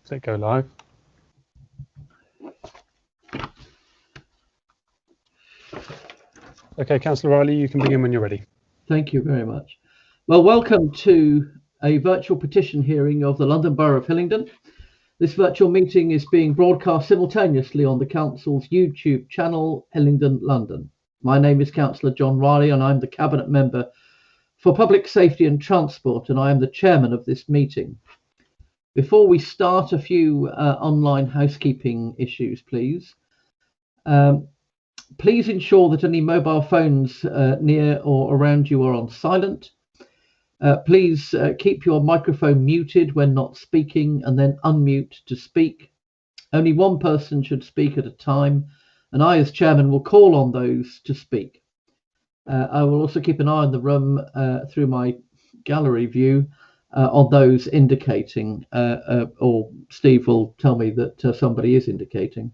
Let it go live. Okay, Councillor Riley, you can begin when you're ready. Thank you very much. Well, welcome to a virtual petition hearing of the London Borough of Hillingdon. This virtual meeting is being broadcast simultaneously on the Council's YouTube channel, Hillingdon, London. My name is Councillor John Riley and I'm the Cabinet Member for Public Safety and Transport, and I am the Chairman of this meeting. Before we start, a few online housekeeping issues, please. Please ensure that any mobile phones near or around you are on silent. Please keep your microphone muted when not speaking and then unmute to speak. Only one person should speak at a time, and I as Chairman will call on those to speak. I will also keep an eye on the room through my gallery view on those indicating, or Steve will tell me that somebody is indicating.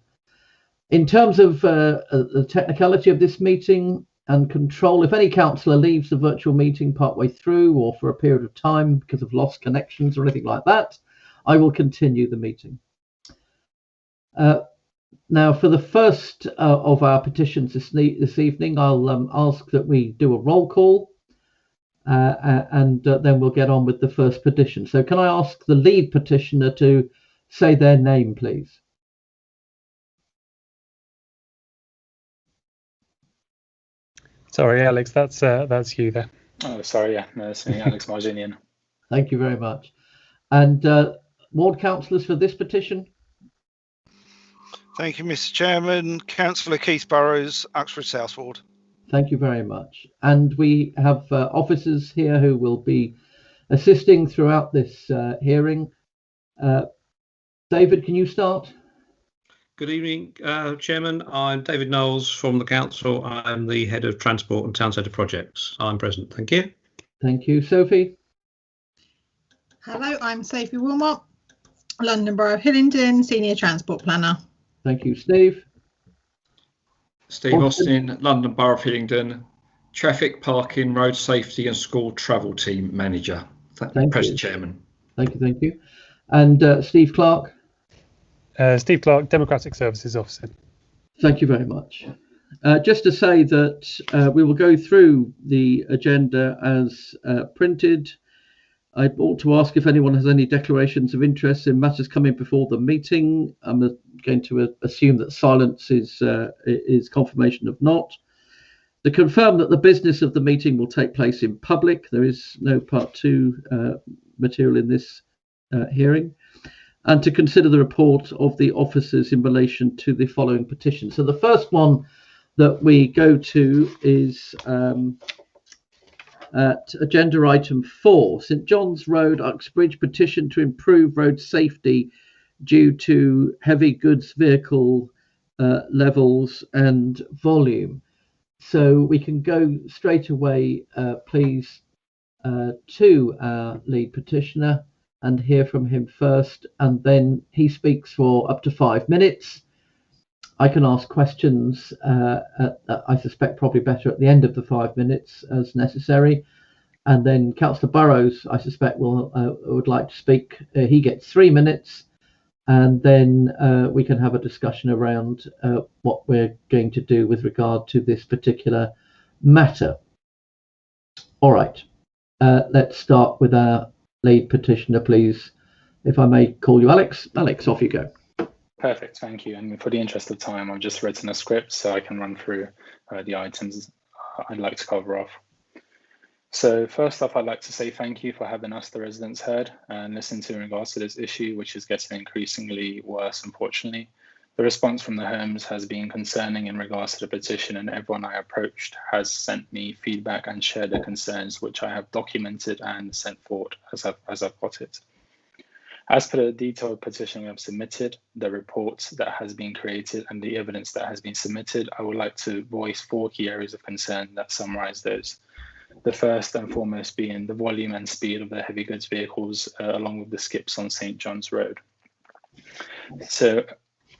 In terms of the technicality of this meeting and control, if any councillor leaves the virtual meeting partway through or for a period of time because of lost connections or anything like that, I will continue the meeting. Now, for the first of our petitions this evening, I'll ask that we do a roll call and then we'll get on with the first petition. So can I ask the lead petitioner to say their name, please? Sorry, Alex, that's you there. Oh, sorry, yeah, no, it's me, Alex Marginian. Thank you very much. And ward councillors for this petition? Thank you, Mr. Chairman. Councillor Keith Burrows, Uxbridge South Ward. Thank you very much. And we have officers here who will be assisting throughout this hearing. David, can you start? Good evening, Chairman. I'm David Knowles from the Council. I'm the Head of Transport and Town Centre Projects. I'm present. Thank you. Thank you. Sophie? Hello, I'm Sophie Wilmot, London Borough of Hillingdon, Senior Transport Planner. Thank you. Steve? Steve Austin, London Borough of Hillingdon, Traffic, Parking, Road Safety and School Travel Team Manager. Present, Chairman. Thank you. Thank you. And Steve Clark? Steve Clark, Democratic Services Officer. Thank you very much. Just to say that we will go through the agenda as printed. I ought to ask if anyone has any declarations of interest in matters coming before the meeting. I'm going to assume that silence is confirmation of not. To confirm that the business of the meeting will take place in public. There is no part 2 material in this hearing. And to consider the report of the officers in relation to the following petition. So the first one that we go to is at agenda item 4, St John's Road, Uxbridge, petition to improve road safety due to heavy goods vehicle levels and volume. So we can go straight away, please, to our lead petitioner and hear from him first, and then he speaks for up to 5 minutes. I can ask questions, I suspect probably better at the end of the 5 minutes as necessary. And then Councillor Burrows, I suspect, would like to speak. He gets 3 minutes, and then we can have a discussion around what we're going to do with regard to this particular matter. All right, let's start with our lead petitioner, please. If I may call you Alex. Alex, off you go. Perfect, thank you. And for the interest of time, I've just written a script so I can run through the items I'd like to cover off. So first off, I'd like to say thank you for having us, the residents, heard and listened to in regards to this issue, which is getting increasingly worse, unfortunately. The response from the homes has been concerning in regards to the petition, and everyone I approached has sent me feedback and shared their concerns, which I have documented and sent forward as I've got it. As per the detailed petition we have submitted, the report that has been created and the evidence that has been submitted, I would like to voice 4 key areas of concern that summarize those. The first and foremost being the volume and speed of the heavy goods vehicles along with the skips on St John's Road. So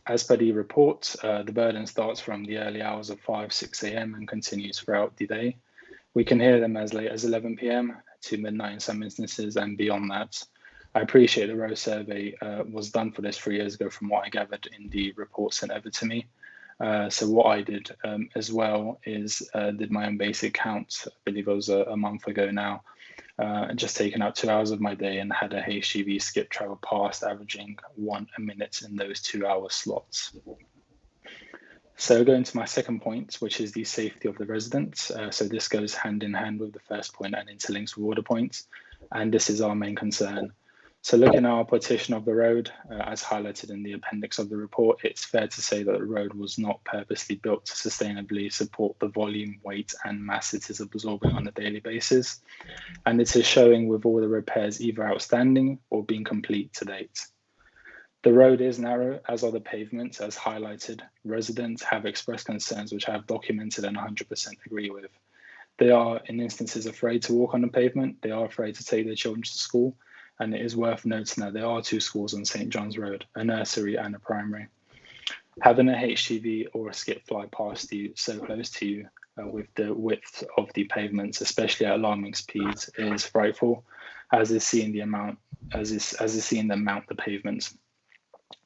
as per the report, the burden starts from the early hours of 5-6 a.m. and continues throughout the day. We can hear them as late as 11 p.m. to midnight in some instances and beyond that. I appreciate the road survey was done for this 3 years ago from what I gathered in the report sent over to me. So what I did as well is did my own basic count. I believe it was a month ago now, just taking out 2 hours of my day and had a HGV skip travel past, averaging 1 minute in those 2 hour slots. So going to my second point, which is the safety of the residents. So this goes hand in hand with the first point and interlinks with all the points. And this is our main concern. So looking at our petition of the road, as highlighted in the appendix of the report, it's fair to say that the road was not purposely built to sustainably support the volume, weight and mass it is absorbing on a daily basis. And it is showing with all the repairs either outstanding or being complete to date. The road is narrow, as are the pavements, as highlighted. Residents have expressed concerns which I have documented and 100% agree with. They are, in instances, afraid to walk on the pavement. They are afraid to take their children to school. And it is worth noting that there are 2 schools on St. John's Road, a nursery and a primary. Having a HGV or a skip fly past you so close to you with the width of the pavements, especially at alarming speeds, is frightful, as is seeing them mount the pavements.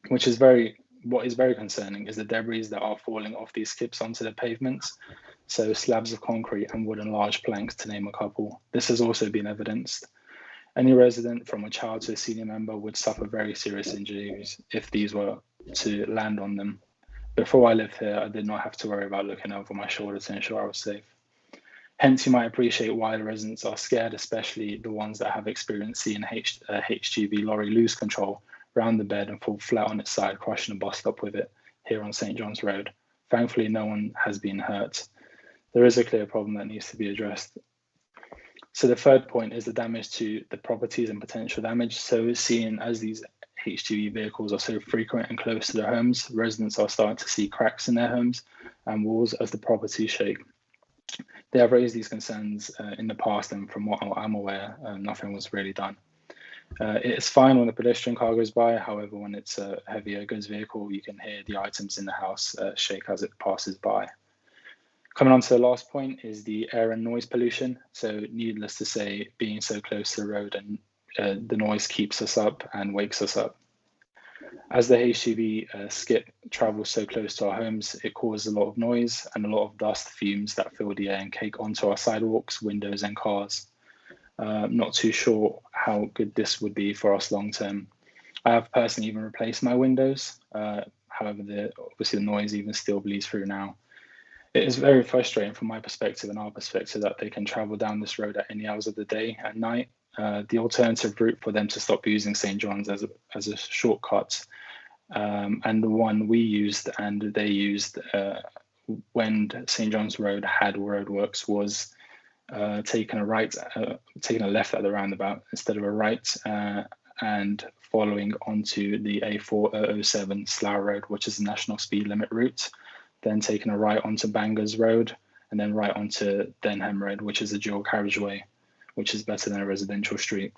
What is very concerning is the debris that are falling off these skips onto the pavements. So slabs of concrete and wooden large planks, to name a couple. This has also been evidenced. Any resident, from a child to a senior member, would suffer very serious injuries if these were to land on them. Before I lived here, I did not have to worry about looking over my shoulder to ensure I was safe. Hence, you might appreciate why the residents are scared, especially the ones that have experienced seeing a HGV lorry lose control, round the bed and fall flat on its side, crushing a bus stop with it here on St. John's Road. Thankfully, no one has been hurt. There is a clear problem that needs to be addressed. So the third point is the damage to the properties and potential damage. So seeing as these HGV vehicles are so frequent and close to their homes, residents are starting to see cracks in their homes and walls as the properties shake. They have raised these concerns in the past, and from what I'm aware, nothing was really done. It's fine when a pedestrian car goes by. However, when it's a heavier goods vehicle, you can hear the items in the house shake as it passes by. Coming on to the last point is the air and noise pollution. So needless to say, being so close to the road and the noise keeps us up and wakes us up. As the HGV skip travels so close to our homes, it causes a lot of noise and a lot of dust fumes that fill the air and cake onto our sidewalks, windows and cars. Not too sure how good this would be for us long term. I have personally even replaced my windows. However, obviously the noise even still bleeds through now. It is very frustrating from my perspective and our perspective that they can travel down this road at any hours of the day and night. The alternative route for them to stop using St. John's as a shortcut, and the one we used and they used when St. John's Road had roadworks was taking a left at the roundabout instead of a right, and following onto the A4007 Slough Road, which is the national speed limit route, then taking a right onto Bangors Road, and then right onto Denham Road, which is a dual carriageway, which is better than a residential street.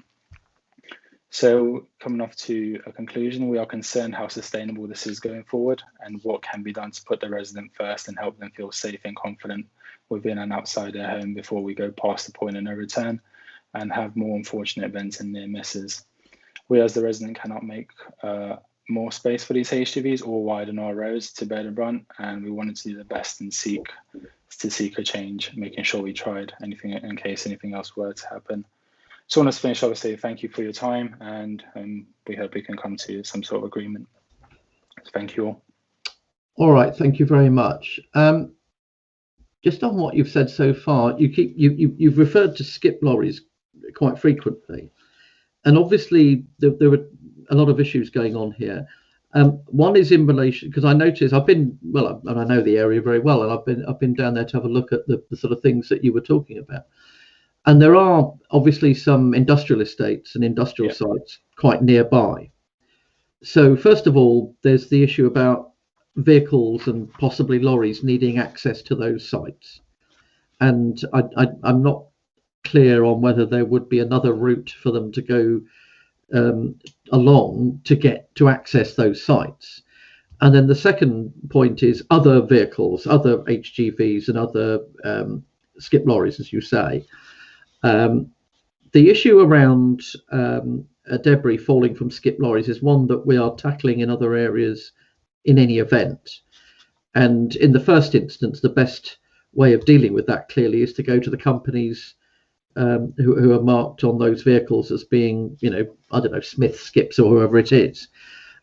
So coming off to a conclusion, we are concerned how sustainable this is going forward and what can be done to put the resident first and help them feel safe and confident within and outside their home before we go past the point of no return and have more unfortunate events and near misses. We as the resident cannot make more space for these HGVs or widen our roads to bear the brunt, and we wanted to do the best and seek a change, making sure we tried anything in case anything else were to happen. So I want to finish up and say thank you for your time, and we hope we can come to some sort of agreement. So thank you all. All right, thank you very much. Just on what you've said so far, you've referred to skip lorries quite frequently, and obviously there were a lot of issues going on here. One is in relation, because I noticed and I know the area very well, and I've been down there to have a look at the sort of things that you were talking about. And there are obviously some industrial estates and industrial sites quite nearby. So first of all, there's the issue about vehicles and possibly lorries needing access to those sites. And I'm not clear on whether there would be another route for them to go along to get to access those sites. And then the second point is other vehicles, other HGVs and other skip lorries, as you say, The issue around debris falling from skip lorries is one that we are tackling in other areas in any event. And in the first instance, the best way of dealing with that clearly is to go to the companies who are marked on those vehicles as being, you know, I don't know, Smith Skips or whoever it is.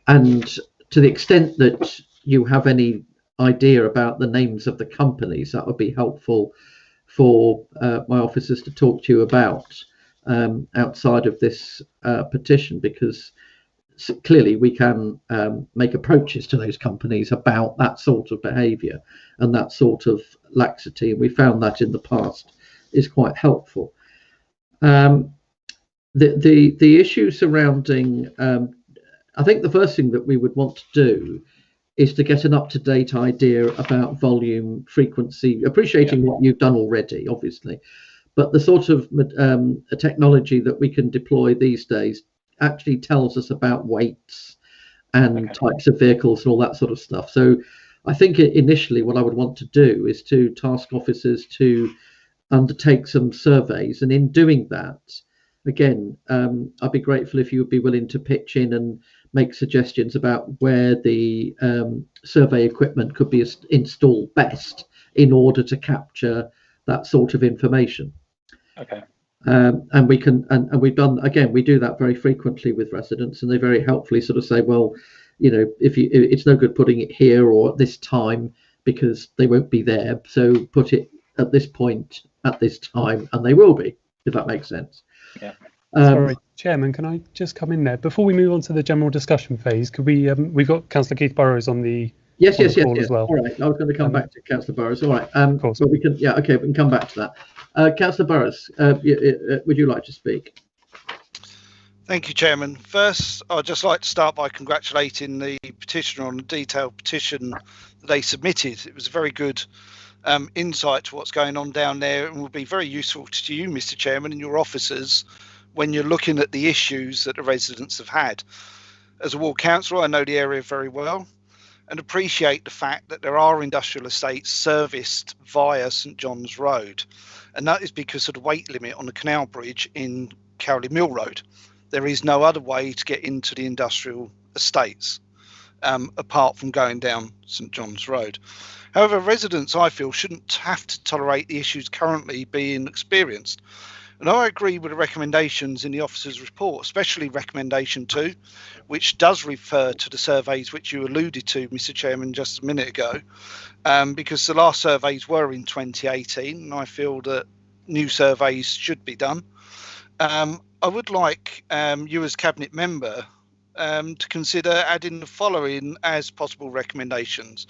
And to the extent that you have any idea about the names of the companies, that would be helpful for my officers to talk to you about outside of this petition, because clearly we can make approaches to those companies about that sort of behaviour and that sort of laxity. We found that in the past is quite helpful. The issue surrounding, I think the first thing that we would want to do is to get an up-to-date idea about volume, frequency, appreciating what you've done already, obviously, but the sort of technology that we can deploy these days actually tells us about weights and types of vehicles and all that sort of stuff. So I think initially what I would want to do is to task officers to undertake some surveys, and in doing that, again, I'd be grateful if you would be willing to pitch in and make suggestions about where the survey equipment could be installed best in order to capture that sort of information. Okay. And we can, and we've done, again, we do that very frequently with residents, and they very helpfully sort of say, well, you know, it's no good putting it here or at this time because they won't be there. So put it at this point at this time, and they will be, if that makes sense. Yeah. Sorry, Chairman, can I just come in there before we move on to the general discussion phase? Could we? We've got Councillor Keith Burrows on the yes. as well. All right, I was going to come back to Councillor Burrows. All right, of course. But we can, yeah, okay, we can come back to that. Councillor Burrows, would you like to speak? Thank you, Chairman. First, I'd just like to start by congratulating the petitioner on the detailed petition that they submitted. It was a very good insight to what's going on down there, and will be very useful to you, Mr. Chairman, and your officers when you're looking at the issues that the residents have had. As a ward councillor, I know the area very well and appreciate the fact that there are industrial estates serviced via St John's Road, and that is because of the weight limit on the canal bridge in Cowley Mill Road. There is no other way to get into the industrial estates apart from going down St John's Road. However, residents, I feel, shouldn't have to tolerate the issues currently being experienced. And I agree with the recommendations in the officer's report, especially recommendation 2, which does refer to the surveys which you alluded to, Mr. Chairman, just a minute ago, because the last surveys were in 2018, and I feel that new surveys should be done. I would like you as Cabinet member to consider adding the following as possible recommendations.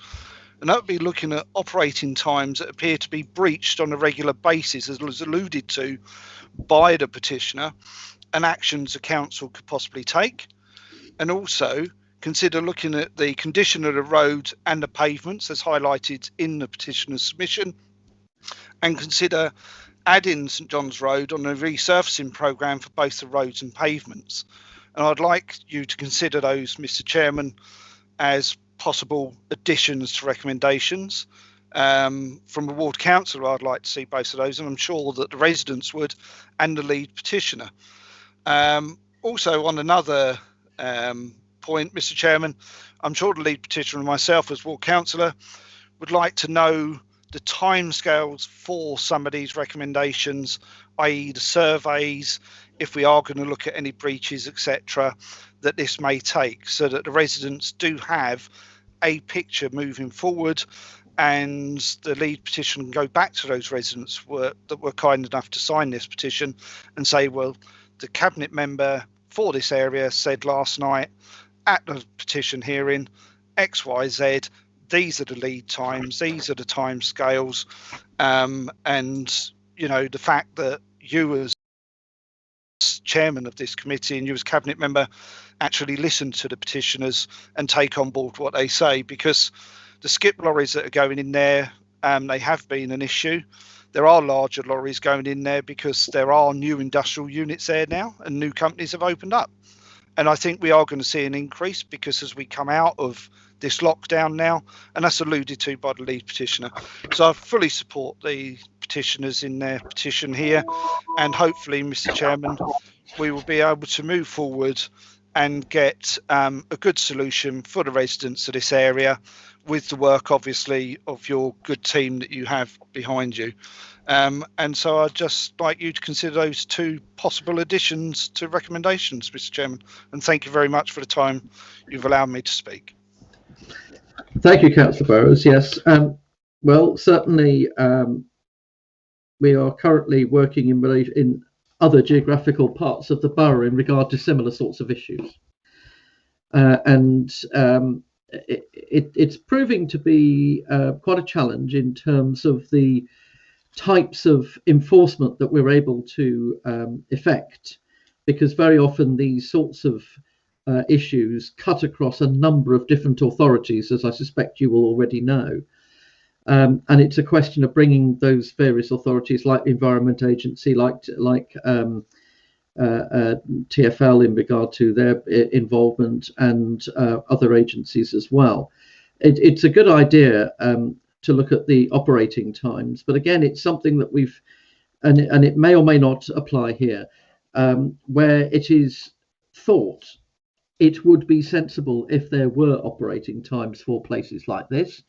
And that would be looking at operating times that appear to be breached on a regular basis, as was alluded to by the petitioner, and actions the council could possibly take. And also consider looking at the condition of the road and the pavements as highlighted in the petitioner's submission, and consider adding St John's Road on a resurfacing programme for both the roads and pavements. And I'd like you to consider those, Mr. Chairman, as possible additions to recommendations. From a ward councillor, I'd like to see both of those, and I'm sure that the residents would, and the lead petitioner. Also, on another point, Mr. Chairman, I'm sure the lead petitioner and myself as ward councillor would like to know the timescales for some of these recommendations, i.e. the surveys, if we are going to look at any breaches, etc., that this may take, so that the residents do have a picture moving forward, and the lead petition can go back to those residents that were kind enough to sign this petition and say, well, the cabinet member for this area said last night at the petition hearing XYZ, these are the lead times, these are the time scales, and you know, the fact that you as chairman of this committee and you as cabinet member actually listen to the petitioners and take on board what they say, because the skip lorries that are going in there, they have been an issue. There are larger lorries going in there because there are new industrial units there now and new companies have opened up. And I think we are going to see an increase because as we come out of this lockdown now, and that's alluded to by the lead petitioner. So I fully support the petitioners in their petition here, and hopefully, Mr. Chairman, we will be able to move forward and get a good solution for the residents of this area, with the work, obviously, of your good team that you have behind you. And so I'd just like you to consider those two possible additions to recommendations, Mr. Chairman. And thank you very much for the time you've allowed me to speak. Thank you, Councillor Burrows. Yes, well, certainly we are currently working in other geographical parts of the borough in regard to similar sorts of issues. It's proving to be quite a challenge in terms of the types of enforcement that we're able to effect, because very often these sorts of issues cut across a number of different authorities, as I suspect you will already know. And it's a question of bringing those various authorities, like the Environment Agency, like TfL in regard to their involvement, and other agencies as well. It's a good idea to look at the operating times, but again, it's something that we've, and it may or may not apply here, where it is thought it would be sensible if there were operating times for places like this,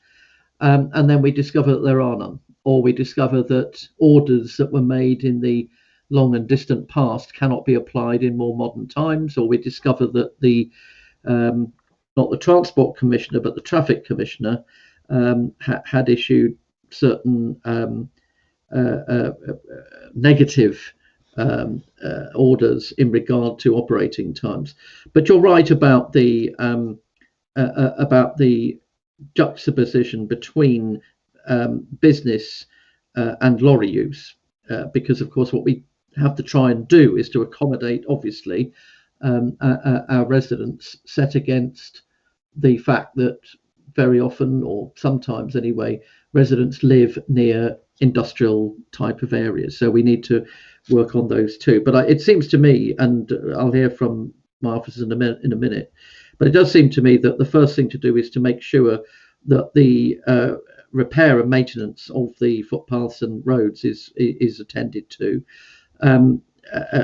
and then we discover that there are none, or we discover that orders that were made in the long and distant past cannot be applied in more modern times, or we discover that the not the Transport Commissioner but the Traffic Commissioner had issued certain negative orders in regard to operating times. But you're right about the juxtaposition between business and lorry use, because of course what we have to try and do is to accommodate, obviously, our residents, set against the fact that very often, or sometimes anyway, residents live near industrial type of areas. So we need to work on those too. But it seems to me, and I'll hear from my officers in a minute, but it does seem to me that the first thing to do is to make sure that the repair and maintenance of the footpaths and roads is attended to.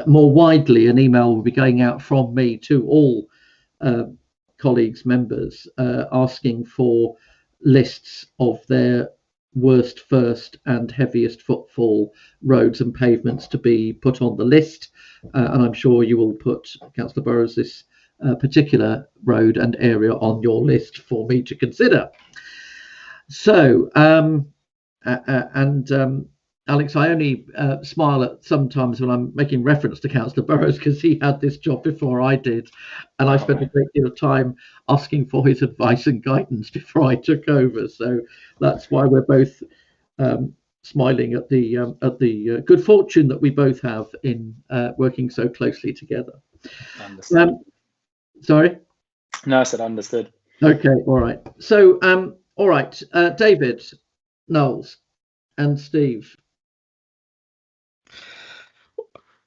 More widely, an email will be going out from me to all colleagues, members, asking for lists of their worst, first and heaviest footfall roads and pavements to be put on the list, and I'm sure you will put, Councillor Burrows, this particular road and area on your list for me to consider. So Alex, I only smile at sometimes when I'm making reference to Councillor Burrows, because he had this job before I did, and I spent a great deal of time asking for his advice and guidance before I took over. So that's why we're both smiling at the good fortune that we both have in working so closely together. Sorry? No, I said understood. Okay, all right. So, all right, David, Knowles, and Steve.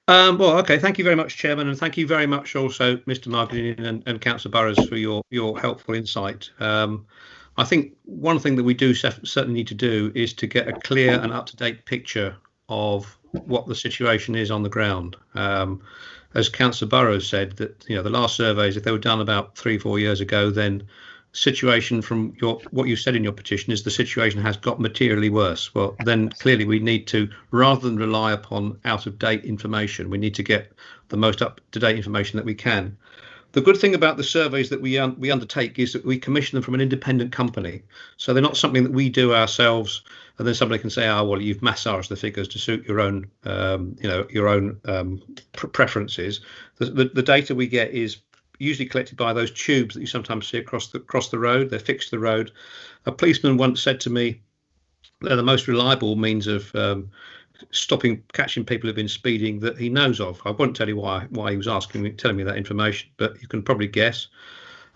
Well, okay, thank you very much, Chairman, and thank you very much also, Mr. Margolin and Councillor Burrows, for your helpful insight. I think one thing that we do certainly need to do is to get a clear and up-to-date picture of what the situation is on the ground. As Councillor Burrows said, that the last surveys, if they were done about 3-4 years ago, then situation from what you said in your petition is the situation has got materially worse. Well, then clearly we need to, rather than rely upon out-of-date information, we need to get the most up-to-date information that we can. The good thing about the surveys that we undertake is that we commission them from an independent company, so they're not something that we do ourselves, and then somebody can say, "Oh, well, you've massaged the figures to suit your own, preferences." The data we get is usually collected by those tubes that you sometimes see across the road. They're fixed to the road. A policeman once said to me, they're the most reliable means of catching people who've been speeding that he knows of. I won't tell you why he was telling me that information, but you can probably guess.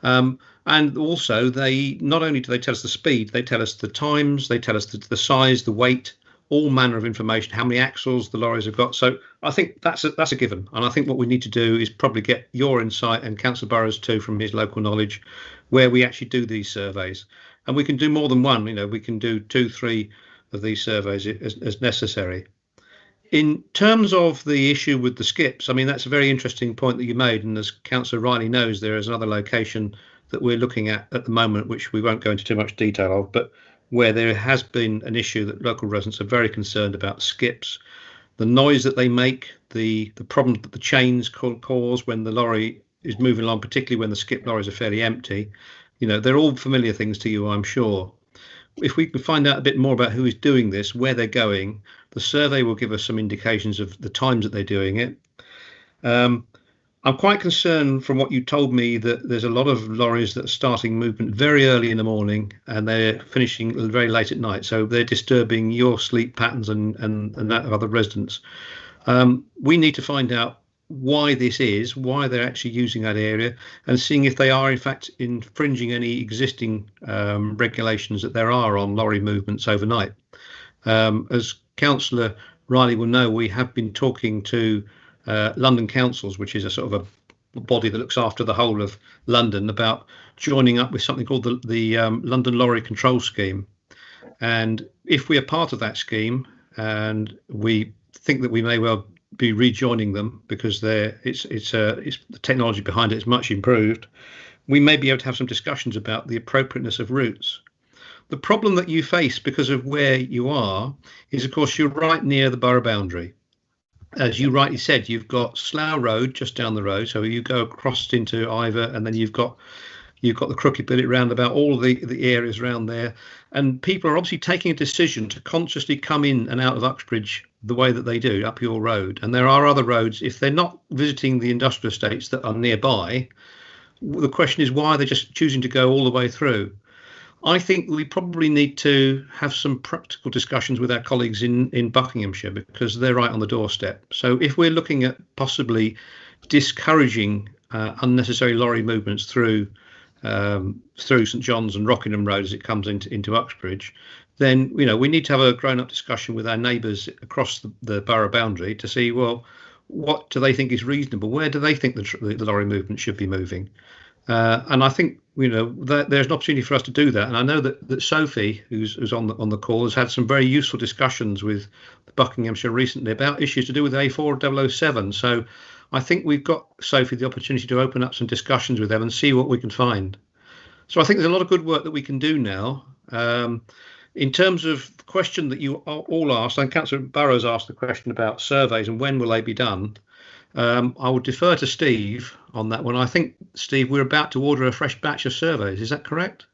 And also, they not only do they tell us the speed, they tell us the times, they tell us the size, the weight, all manner of information, how many axles the lorries have got. So I think that's a given. And I think what we need to do is probably get your insight, and Councillor Burrows too, from his local knowledge, where we actually do these surveys. And we can do more than one. We can do 2, 3 of these surveys as necessary. In terms of the issue with the skips, I mean, that's a very interesting point that you made, and as Councillor Riley knows, there is another location that we're looking at the moment, which we won't go into too much detail of, but where there has been an issue that local residents are very concerned about skips, the noise that they make, the problem that the chains cause when the lorry is moving along, particularly when the skip lorries are fairly empty. You know, they're all familiar things to you, I'm sure. If we can find out a bit more about who is doing this, where they're going, the survey will give us some indications of the times that they're doing it. I'm quite concerned from what you told me that there's a lot of lorries that are starting movement very early in the morning and they're finishing very late at night. So they're disturbing your sleep patterns and that of other residents. We need to find out why this is, why they're actually using that area, and seeing if they are in fact infringing any existing regulations that there are on lorry movements overnight. As Councillor Riley will know, we have been talking to London Councils, which is a sort of a body that looks after the whole of London, about joining up with something called the London Lorry Control Scheme. And if we are part of that scheme, and we think that we may well be rejoining them because it's the technology behind it is much improved, we may be able to have some discussions about the appropriateness of routes. The problem that you face because of where you are is, of course, you're right near the borough boundary. As you rightly said, you've got Slough Road just down the road, so you go across into Ivor, and then you've got the Crooked Billet roundabout, all the areas around there, and people are obviously taking a decision to consciously come in and out of Uxbridge the way that they do up your road. And there are other roads, if they're not visiting the industrial estates that are nearby, the question is why they're just choosing to go all the way through. I think we probably need to have some practical discussions with our colleagues in Buckinghamshire, because they're right on the doorstep. So if we're looking at possibly discouraging unnecessary lorry movements through St John's and Rockingham Road as it comes into Uxbridge, then we need to have a grown-up discussion with our neighbours across the borough boundary to see, well, what do they think is reasonable? Where do they think the lorry movement should be moving? And I think that there's an opportunity for us to do that. And I know that Sophie, who's on the call, has had some very useful discussions with Buckinghamshire recently about issues to do with A4007. So I think we've got, Sophie, the opportunity to open up some discussions with them and see what we can find. So I think there's a lot of good work that we can do now. In terms of the question that you all asked, and Councillor Burrows asked the question about surveys and when will they be done. I will defer to Steve on that one. I think, Steve, we're about to order a fresh batch of surveys. Is that correct?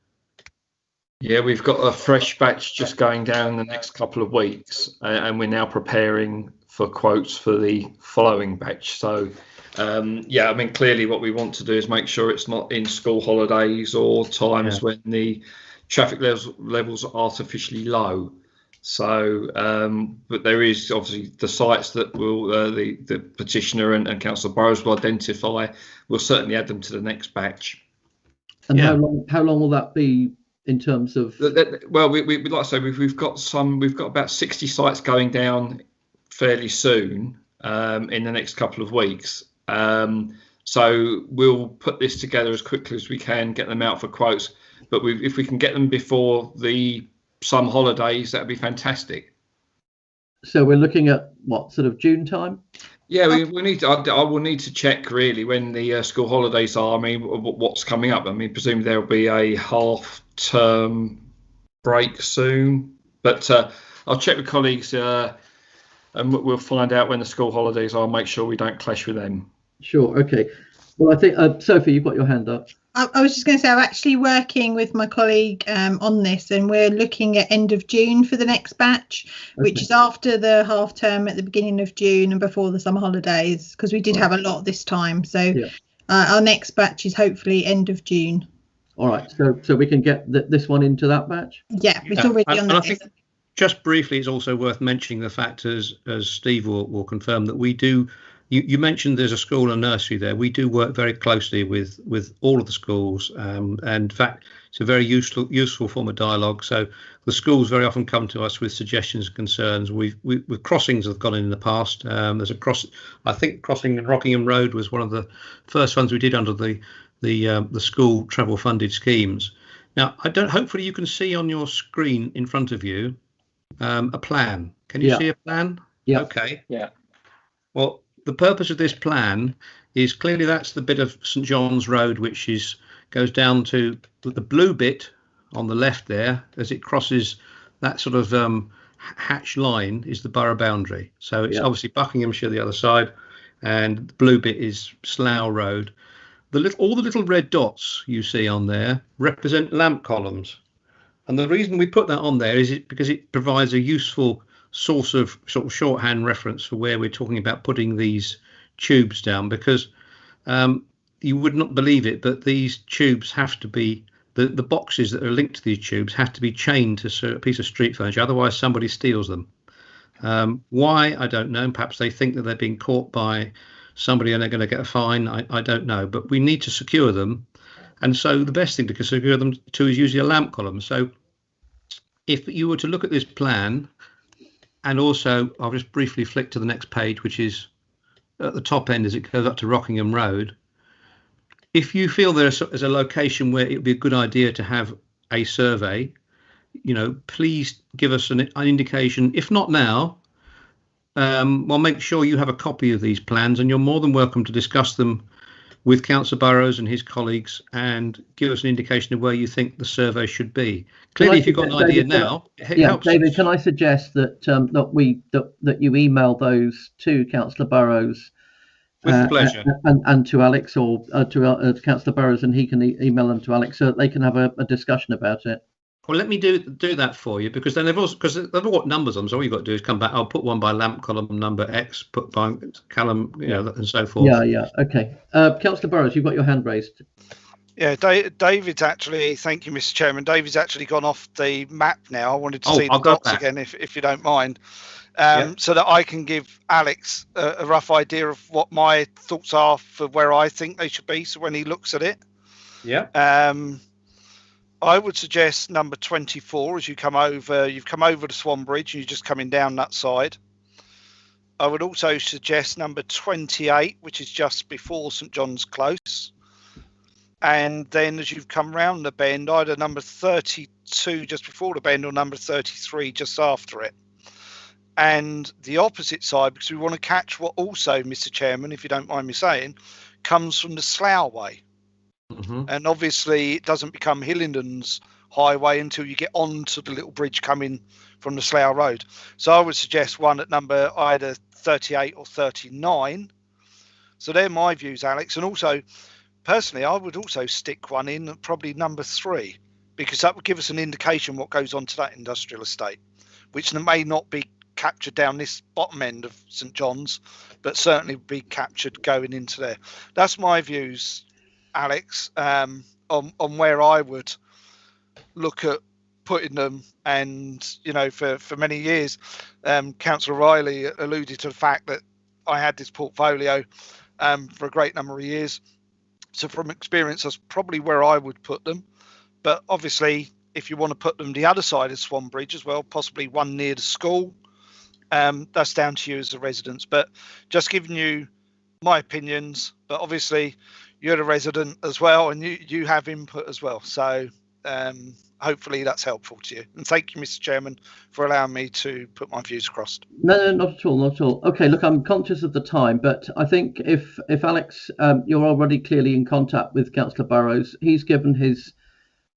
Yeah, we've got a fresh batch just going down the next couple of weeks, and we're now preparing for quotes for the following batch. So, yeah, I mean, clearly what we want to do is make sure it's not in school holidays or times when the traffic levels are artificially low. So, but there is obviously the sites that will the petitioner and Councillor Burrows will identify. We'll certainly add them to the next batch. And how long will that be in terms of? Well, we like I say, we've got about 60 sites going down fairly soon in the next couple of weeks. So we'll put this together as quickly as we can, get them out for quotes. But if we can get them before the some holidays, that'd be fantastic. So we're looking at what, sort of June time? Yeah, we need to. I will need to check really when the school holidays are. I mean, what's coming up? I mean, presumably there'll be a half-term break soon. But I'll check with colleagues and we'll find out when the school holidays are. Make sure we don't clash with them. Sure. Okay. Well, I think Sophie, you've got your hand up. I was just going to say, I'm actually working with my colleague on this, and we're looking at end of June for the next batch, which is after the half term at the beginning of June and before the summer holidays, because we did have a lot this time. So our next batch is hopefully end of June. All right. So we can get this one into that batch? Yeah, it's already on the list. Just briefly, it's also worth mentioning the fact, as Steve will confirm, that we do. You mentioned there's a school and nursery there. We do work very closely with all of the schools, and in fact, it's a very useful form of dialogue. So the schools very often come to us with suggestions and concerns. With crossings that have gone in the past. There's a crossing in Rockingham Road was one of the first ones we did under the school travel funded schemes. Now, hopefully you can see on your screen in front of you a plan. Can you see a plan? Yeah. Okay. Yeah. Well, the purpose of this plan is clearly that's the bit of St John's Road which goes down to the blue bit on the left there. As it crosses that sort of hatch line is the borough boundary. So it's obviously Buckinghamshire the other side, and the blue bit is Slough Road. All the little red dots you see on there represent lamp columns. And the reason we put that on there is because it provides a useful source of sort of shorthand reference for where we're talking about putting these tubes down, because you would not believe it, but these tubes have to be, the boxes that are linked to these tubes have to be chained to a piece of street furniture, otherwise somebody steals them. Why, I don't know. Perhaps they think that they're being caught by somebody and they're going to get a fine. I don't know, but we need to secure them. And so the best thing to secure them to is usually a lamp column. So if you were to look at this plan, and also I'll just briefly flick to the next page, which is at the top end as it goes up to Rockingham Road. If you feel there's a location where it would be a good idea to have a survey, please give us an indication. If not now, well, make sure you have a copy of these plans, and you're more than welcome to discuss them with Councillor Burrows and his colleagues and give us an indication of where you think the survey should be. Clearly, if you've got an idea now, it helps. David, can I suggest that that you email those to Councillor Burrows with pleasure, and to Alex, or to Councillor Burrows, and he can email them to Alex so that they can have a discussion about it. Well, let me do that for you, because then they've got numbers on. So all you've got to do is come back. I'll put one by lamp column number X, put by column, and so forth. Yeah. Okay. Councillor Burrows, you've got your hand raised. Yeah, David's actually. Thank you, Mr. Chairman. David's actually gone off the map now. I wanted to see the dots again, if you don't mind, so that I can give Alex a rough idea of what my thoughts are for where I think they should be. So when he looks at it, I would suggest number 24 as you've come over to Swan Bridge and you're just coming down that side. I would also suggest number 28, which is just before St John's Close. And then as you've come round the bend, either number 32 just before the bend or number 33 just after it. And the opposite side, because we want to catch what also, Mr. Chairman, if you don't mind me saying, comes from the Slough way. And obviously it doesn't become Hillingdon's highway until you get onto the little bridge coming from the Slough Road. So I would suggest one at number either 38 or 39. So they're my views, Alex. And also, personally, I would also stick one in at probably number 3, because that would give us an indication what goes on to that industrial estate, which may not be captured down this bottom end of St John's, but certainly be captured going into there. That's my views, Alex, on where I would look at putting them. And for many years, Councillor Riley alluded to the fact that I had this portfolio for a great number of years. So from experience, that's probably where I would put them. But obviously, if you want to put them the other side of Swan Bridge as well, possibly one near the school, that's down to you as the residents. But just giving you my opinions, but obviously you're the resident as well, and you have input as well. So hopefully that's helpful to you. And thank you, Mr. Chairman, for allowing me to put my views across. No, not at all. Okay, look, I'm conscious of the time, but I think if Alex, you're already clearly in contact with Councillor Burrows, he's given his,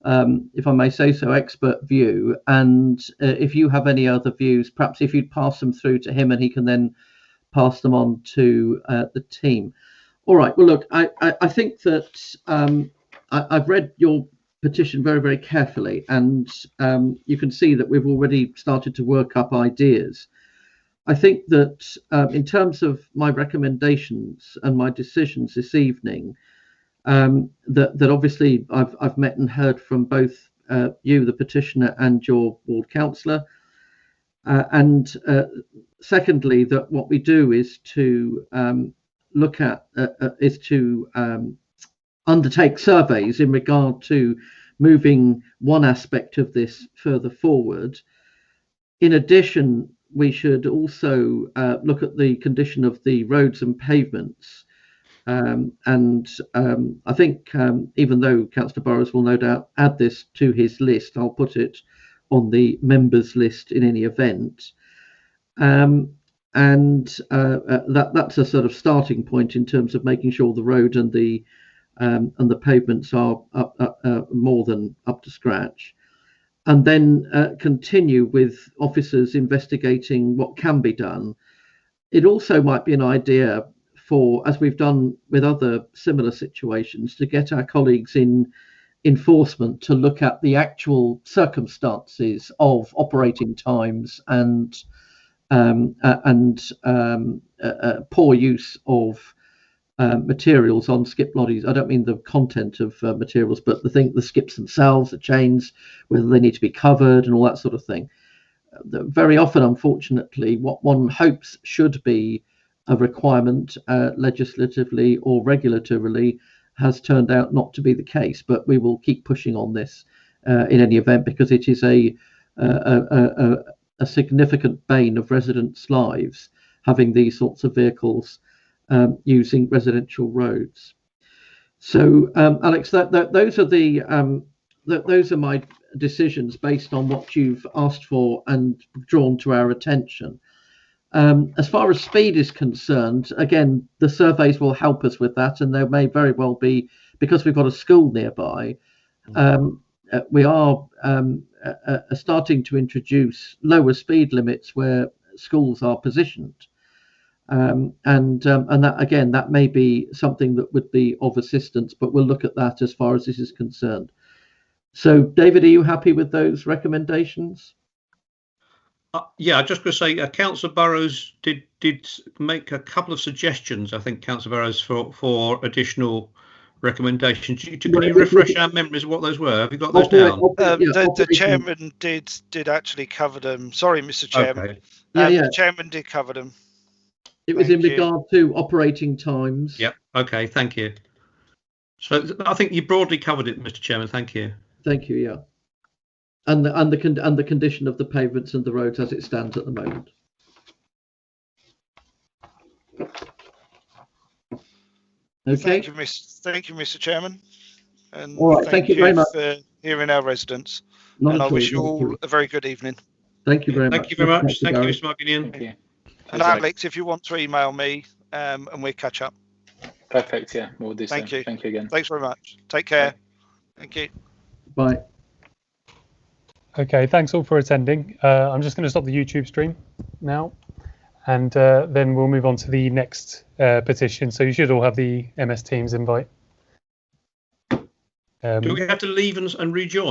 if I may say so, expert view. And if you have any other views, perhaps if you'd pass them through to him and he can then pass them on to the team. All right. Well, look, I think that I've read your petition very, very carefully, and you can see that we've already started to work up ideas. I think that in terms of my recommendations and my decisions this evening, that obviously I've met and heard from both you, the petitioner, and your ward councillor, and secondly, that what we do is to look at undertake surveys in regard to moving one aspect of this further forward. In addition, we should also look at the condition of the roads and pavements. And I think even though Councillor Burrows will no doubt add this to his list, I'll put it on the members list in any event. That's a sort of starting point in terms of making sure the road and the pavements are more than up to scratch, and then continue with officers investigating what can be done. It also might be an idea for, as we've done with other similar situations, to get our colleagues in enforcement to look at the actual circumstances of operating times and poor use of materials on skip lorries. I don't mean the content of materials, but the skips themselves, the chains, whether they need to be covered and all that sort of thing. Very often, unfortunately, what one hopes should be a requirement legislatively or regulatorily has turned out not to be the case. But we will keep pushing on this in any event, because it is a significant bane of residents' lives, having these sorts of vehicles using residential roads. So, Alex, those are my decisions based on what you've asked for and drawn to our attention. As far as speed is concerned, again, the surveys will help us with that, and there may very well be, because we've got a school nearby, we are starting to introduce lower speed limits where schools are positioned. And that, again, that may be something that would be of assistance, but we'll look at that as far as this is concerned. So, David, are you happy with those recommendations? Yeah, I just going to say, Councillor Burrows did make a couple of suggestions, I think, Councillor Burrows, for additional recommendations. Can you refresh our memories of what those were? Have you got those down? The chairman did actually cover them. Sorry, Mr. Chairman. Okay. The chairman did cover them. It was in regard to operating times. Yep. Okay. Thank you. So I think you broadly covered it, Mr. Chairman. Thank you. Thank you. Yeah. And the condition of the pavements and the roads as it stands at the moment. Okay. Thank you, Mr. Chairman. And all right. Thank you very much for hearing our residents. Not and I all, wish you all a very good evening. Thank you very much. Thank you very much. Thank you, Mr. Marginian. Thank you. And Alex, if you want to email me, and we'll catch up. Perfect. Yeah, we'll do so. Thank you. Thank you again. Thanks very much. Take care. Thank you. Bye. Okay, thanks all for attending. I'm just going to stop the YouTube stream now, and then we'll move on to the next petition. So you should all have the MS Teams invite. Do we have to leave and rejoin?